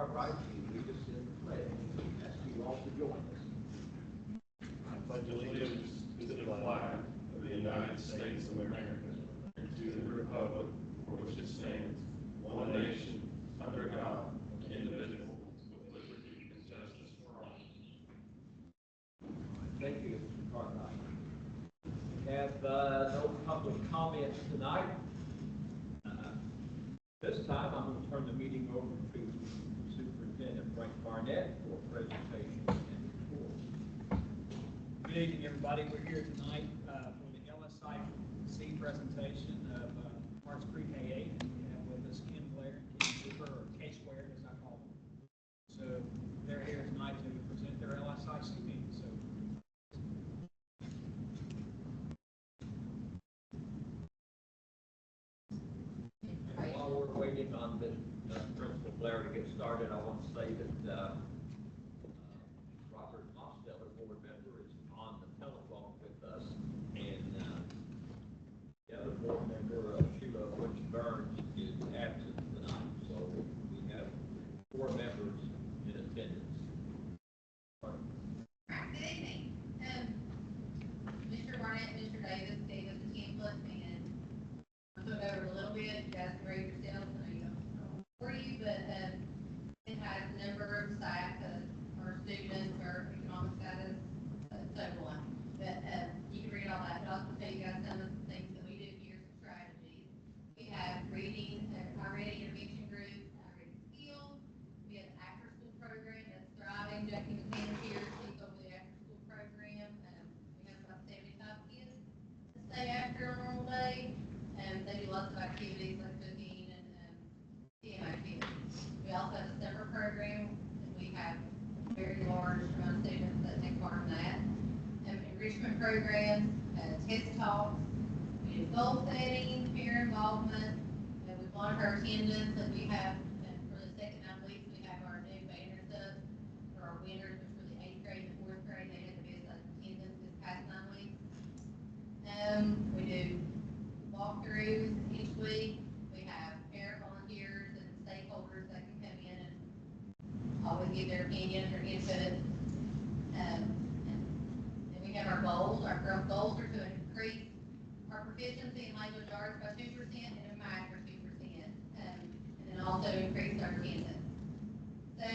Cartwright to lead us in the pledge. I ask you all to join us. I pledge allegiance to the flag of the United States of America and to the republic for which it stands, one nation, under God, indivisible, with liberty and justice for all. Thank you, Mr. Cartwright. We have no public comments tonight. This time, I'm going to turn the meeting over to Superintendent Frank Barnett for presentation and report. Good evening, everybody. We're here tonight for the LSIC presentation of Harts Creek A8. We have with us Ken Blair and Ken Cooper, or K-Squared as I call them. So they're here tonight to present their LSIC meeting. So while we're waiting on the Principal Blair to get started, I want to say that Robert Mosteller, board member, is on the telephone with us, and the other board member, Sheila Butch Burns, is absent tonight. So we have 4 members in attendance. Good evening. Mr. Barnett, Mr. Davis gave us a template, and I took over a little bit. You guys can read yourself. I know you don't for you, but it has the number of staff, our students, our economic status, so on. But you can read all that. But I'll also tell you guys some of the things that we do here, some strategies. We have reading, our reading intervention group, our reading skills. We have an after school program that's thriving. Jackie McCann here, she's over the after school program. We have about 75 kids that stay after a normal day. They do lots of activities like cooking and team activities. We also have a summer program, and we have a very large amount of students that take part in that. Enrichment programs, test talks, we do goal setting, peer involvement. We monitor attendance, and we have, for the second 9 weeks, we have our new banners up for our winners, which were the 8th grade and 4th grade. They had the best attendance this past 9 weeks. We do walkthroughs each week. We have parent volunteers and stakeholders that can come in and always give their opinion or input. And we have our goals. Our goals are to increase our proficiency in language arts by 2% and in math for 2%, and then also increase our attendance. So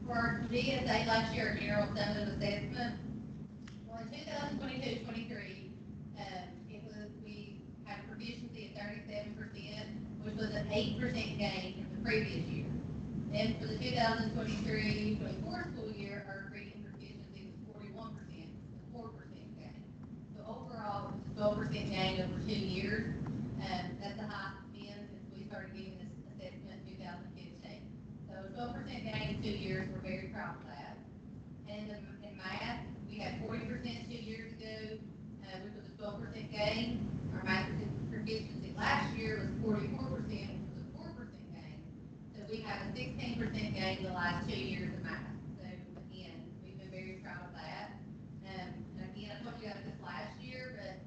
for our GSA last year, our general summative assessment, well, in 2022-23, we had a proficiency of 37%, which was an 8% gain from the previous year. And for the 2023-24 school year, our reading proficiency was 41%, a 4% gain. So overall, it was a 12% gain over 2 years. That's the highest it's been since we started giving this assessment in 2015. So a 12% gain in 2 years, we're very proud of that. And in math, we had 40% 2 years ago, which was a 12% gain. Our math proficiency last year was 44%, which was a 4% gain. So we have a 16% gain in the last 2 years of math. So again, we've been very proud of that. And again, I told you guys this last year, but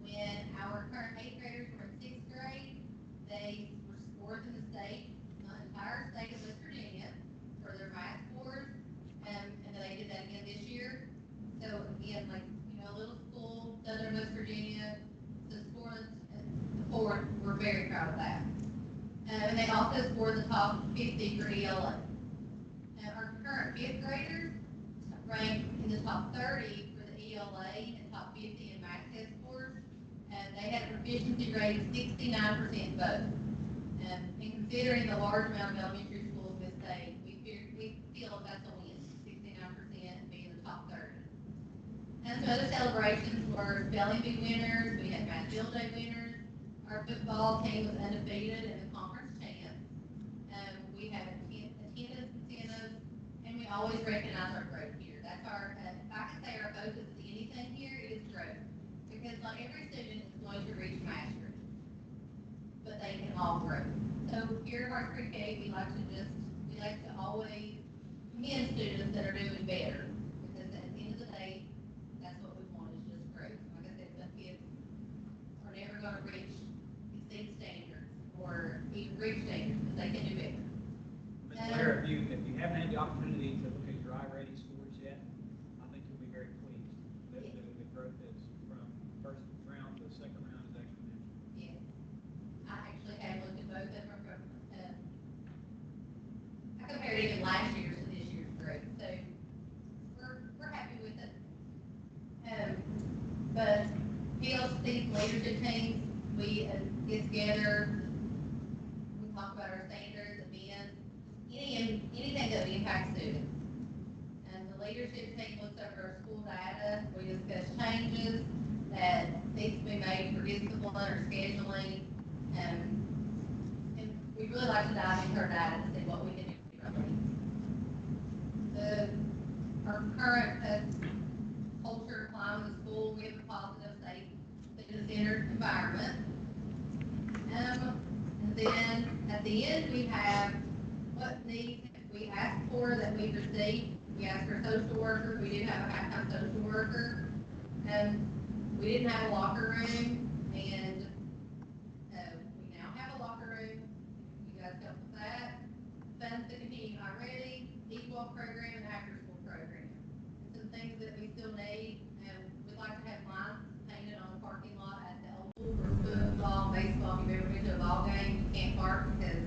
when our current 8th graders were in 6th grade, they were scores in the state, the entire state of West Virginia, for their math scores. And they did that again this year. So again, like, a little school, Southern West Virginia, the scores we're very proud of that. And they also scored the top 50 for ELA. Our current 5th graders ranked in the top 30 for the ELA and top 50 in math test scores. And they had a proficiency rate of 69% both. And considering the large amount of elementary schools in this state, we feel that's a win, 69% and being in the top 30. And some other celebrations were spelling bee winners, we had math field day winners, our football team was undefeated in the conference champs. We had attendance incentives, and we always recognize our growth here. That's our, if I can say our focus is anything here, it is growth. Because not every student is going to reach mastery, but they can all grow. So here at Harts Creek A, we like to always commend students that are doing better. Because at the end of the day, that's what we want, is just growth. Like I said, some kids are never going to exceed standards or even reach standards, but they can do better. Blair, if you haven't had the opportunity to look at your iReady scores yet, I think you'll be very pleased. The growth is from first round to second round is exponential. Yes. I actually have looked at both of them I compared even last year's to this year's growth, so we're happy with it. But PLC's leadership teams, we get together, we talk about our standards, events, anything that impacts students. And the leadership team looks over our school data, we discuss changes that needs to be made for discipline or scheduling. And we really like to dive into our data to see what we can do differently. Our current culture climate in the school, we have a positive, safe, student-centered environment. And then at the end, we have what needs we ask for that we receive. We ask for a social worker. We do have a half-time social worker. We didn't have a locker room, and we now have a locker room. You guys help with that. Funds to continue iReady, equal program, and after-school program. Some things that we still need. We'd like to have lines painted on the parking lot at the Oval for football, baseball. If you've ever been to a ball game, you can't park because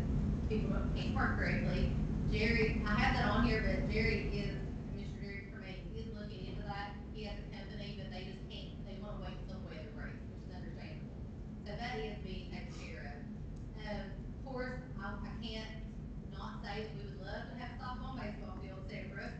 people can't park correctly. Jerry, I have that on here, but Jerry is, Mr. Jerry Tremaine, is looking into that. He has a company, but they just can't, they want to wait until the weather breaks, which is understandable. So that is being taken care of. Of course, I can't not say that we would love to have softball, baseball field separate.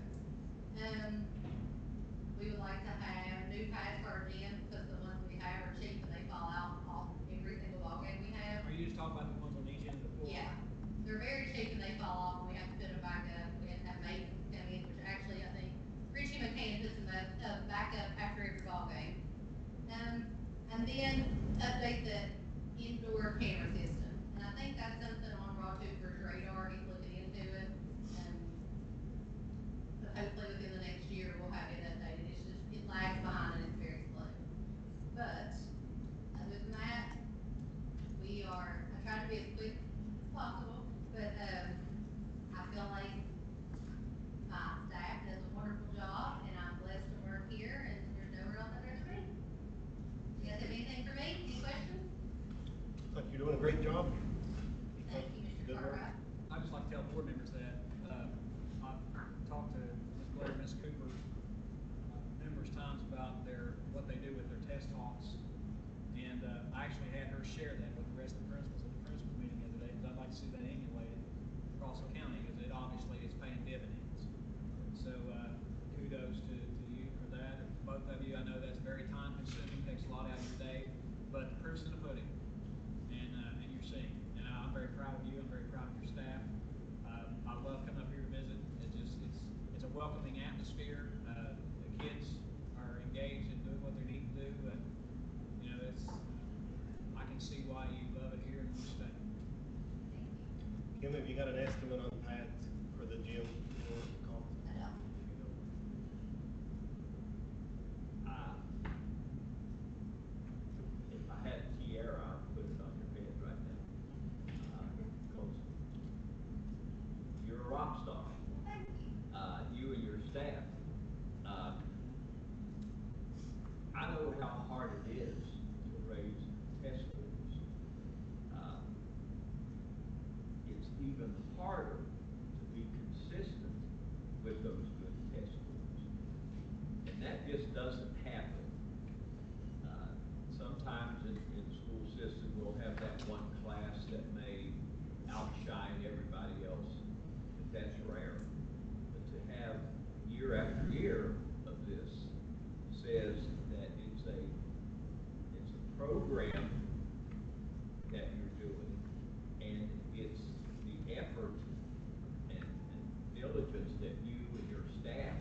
We would like to have new pads for our gym because the ones we have are cheap and they fall out off every single ball game we have. Are you just talking about the ones on each end of the floor? Yeah, they're very cheap and they fall off and we have to put them back up. We have to have maintenance come in, which actually I think Richie McCann puts them back up after every ball game. And then update the indoor camera system. And I think that's something on Rod Cooper's radar. He's looking into it. But hopefully within the next year we'll have it updated. It's just, it lags behind and it's very slow. But other than that, we are, I try to be as quick as possible, but I feel like my staff does a wonderful job and I'm blessed to work here and there's nowhere else I'd rather be. You guys have anything for me? Any questions? Looks like you're doing a great job. Thank you, Mr. Good work. Cartwright. I'd just like to tell board members that I've talked to Ms. Blair and Ms. Cooper numerous times about what they do with their test talks. And I actually had her share that with the rest of the principals at the principal meeting the other day, because I'd like to see that emulated across the county, because it obviously is paying dividends. So kudos to you for that. And both of you, I know that's very time consuming, takes a lot out of your day, but the proof's in the pudding. And you're seeing. And I'm very proud of you. I'm very proud of your staff. I love coming up here to visit. It's a welcoming atmosphere. The kids are engaged in doing what they need to do, and you know I can see why you love it here and you stay. Kim, have you got an estimate on pads for the gym? I don't. If I had Tierra, I'd put it on your head right now. Because you're a rock star. Thank you. You and your staff. I know how hard it is to raise test scores. It's even harder to be consistent with those good test scores. And that just doesn't happen. Sometimes in the school system, we'll have that one class that may outshine everybody else, but that's rare. But to have year after year of this says that it's a program that you're doing, and it's the effort and diligence that you and your staff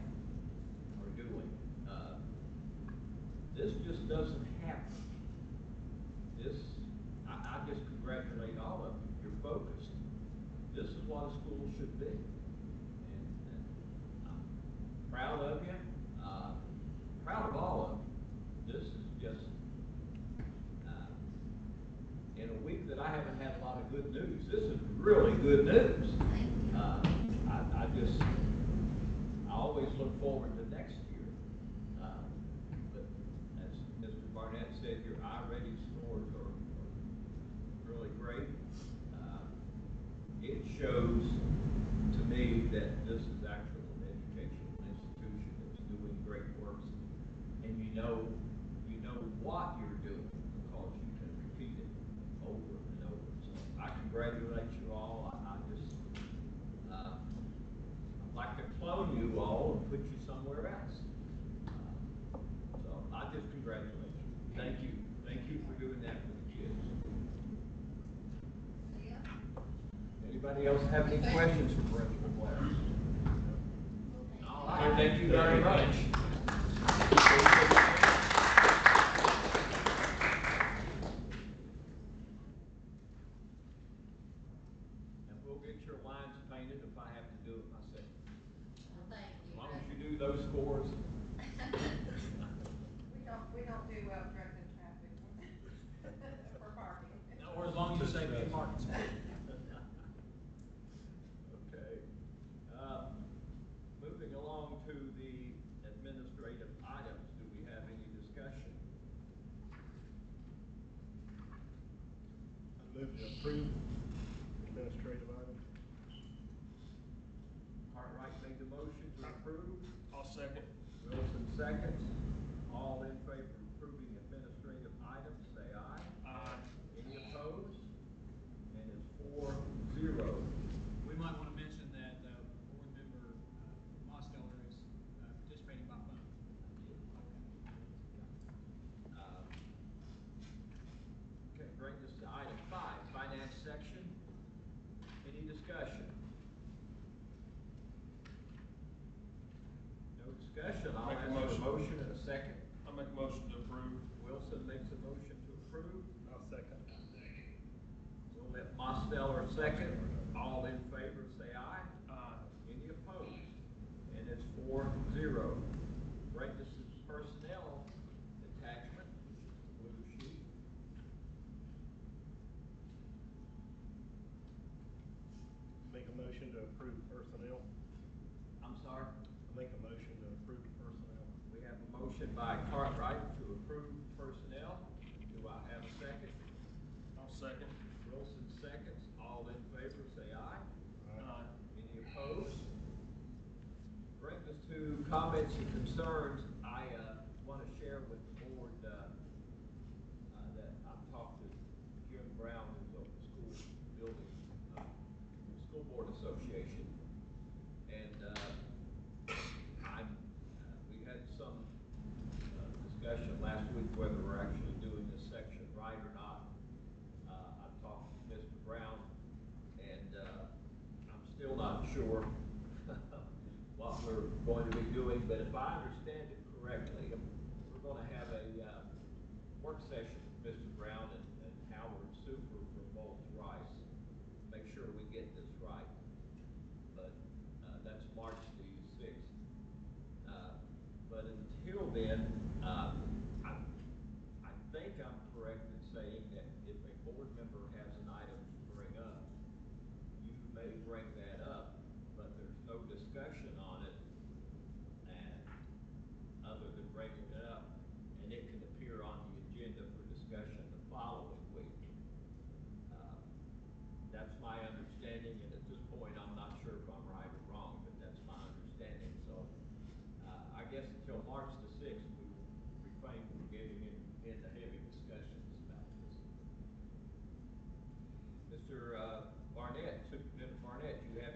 are doing. This just doesn't happen. I just congratulate all of you. You're focused. This is what a school should be. And I'm proud of you. Proud of all of you. This is just, in a week that I haven't had a lot of good news, this is really good news. Thank you. just, I always look forward to next year. But as Mr. Barnett said, your I-rated scores are really great. It shows to me that this is actually an educational institution that's doing great work. And you know what you're doing because you can repeat it over and over. So I congratulate you all. I just, I'd like to clone you all and put you somewhere else. So I just congratulate you. Thank you. Thank you for doing that for the kids. Anybody else have any questions for Principal Blair? All right, thank you very much. And we'll get your lines painted if I have to do it myself. Well, thank As you. long as you do those scores. We don't do obstructing traffic for parking. Or as long as you save me a parking spot. Okay. Moving along to the administrative items, do we have any discussion? I move to approve administrative items. Cartwright made the motion to approve. I'll second. Wilson seconds. All in favor of approving administrative items, say aye. Aye. Any opposed? And it's 4-0. We might want to mention that board member Mosteller is participating by phone. Okay, bring us to item 5, finance section. Any discussion? No discussion. I'll Make a ask for a motion. motion and a second. I'll make a motion to approve. Wilson makes a motion to approve. I'll second. We'll let Mosteller second. All in favor, say aye. Aye. Any opposed? And it's 4-0. Bring us to personnel attachment, which is the blue sheet. Make a motion to approve personnel. I'm sorry? Make a motion to approve personnel. We have a motion by Cartwright to approve personnel. Do I have a second? I'll second. Wilson seconds. All in favor, say aye. Aye. Any opposed? Bring us to comments and concerns. I want to share with the board that I've talked to Jim Brown, who's over the school building, School Board Association, and we had some discussion last week whether we're actually doing this section right or not. I've talked to Mr. Brown, and I'm still not sure what we're going to be doing, but if I understand it correctly, we're going to have a work session with Mr. Brown and Howard Super from Bolts Rice, make sure we get this right. But that's March the 6th. But until then, I think I'm correct in saying that if a board member has an item to bring up, you may bring that up, but there's no discussion on it, and other than bringing it up, and it can appear on the agenda for discussion the following week. That's my understanding, and at this point, I'm not sure if I'm right or wrong, but that's my understanding. So I guess until March the 6th, we will refrain from getting into heavy discussions about this. Mr. Barnett, Superintendent Barnett, do you have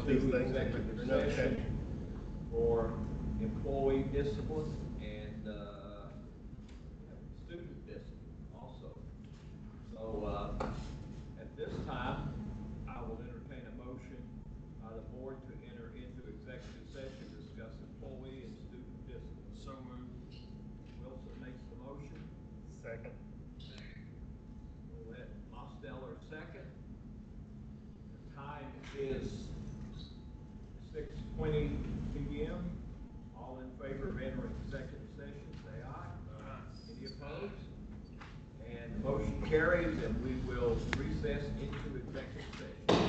both these into things? executive Or no session check? for employee discipline and, student discipline also. So, at this time, I will entertain a motion by the board to enter into executive session, to discuss employee and student discipline. So moved. Wilson makes the motion. Second. We'll let Mosteller second. The time is 6:20 PM. All in favor of entering executive session, say aye. Any opposed? And the motion carries, and we will recess into executive session.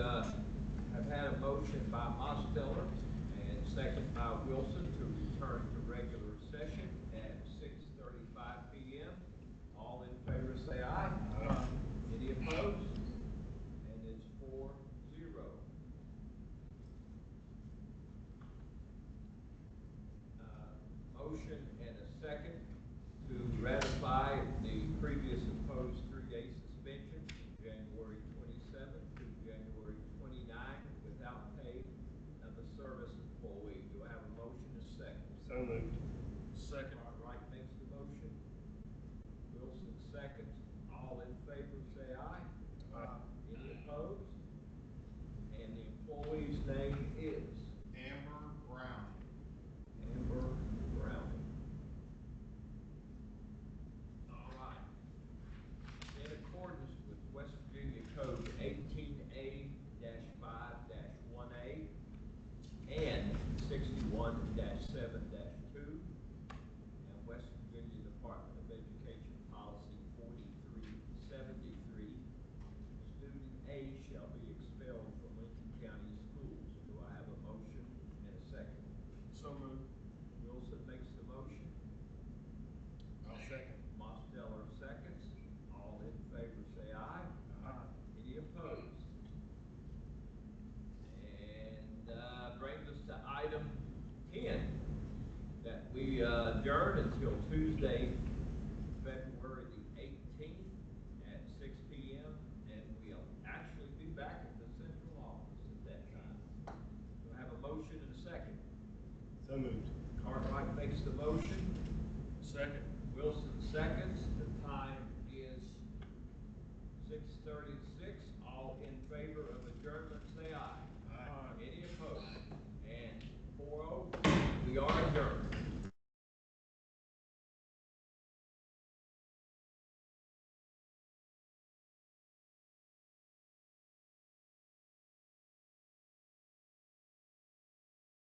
have had a motion by Mosteller and second by Wilson to return to regular session at 6:35 PM. All in favor say aye. Aye. Any opposed? And it's 4-0. Motion and a second to ratify the previous imposed 3-day suspension from January 27th to January 29th without pay of a service employee. Do I have a motion and a second? So moved. Second. Wright makes the motion. Wilson seconds. All in favor say aye. Aye. Any opposed? And the employee's name is Amber Brown. Amber Browning. All right. In accordance with West Virginia Code 18A-5-1A and 61-7-2, and West Virginia Department of Education Policy 4373, student A shall be expelled from Lincoln County Schools. Do I have a motion and a second? So moved. Wilson makes the motion. I'll second. Mosteller seconds. All in favor say aye. Aye. Any opposed? And brings us to item 10, that we adjourn until Tuesday, February the 18th at 6 PM. And we'll actually be back at the central office at that time. Do I have a motion and a second? So moved. Cartwright makes the motion. Second. Wilson seconds.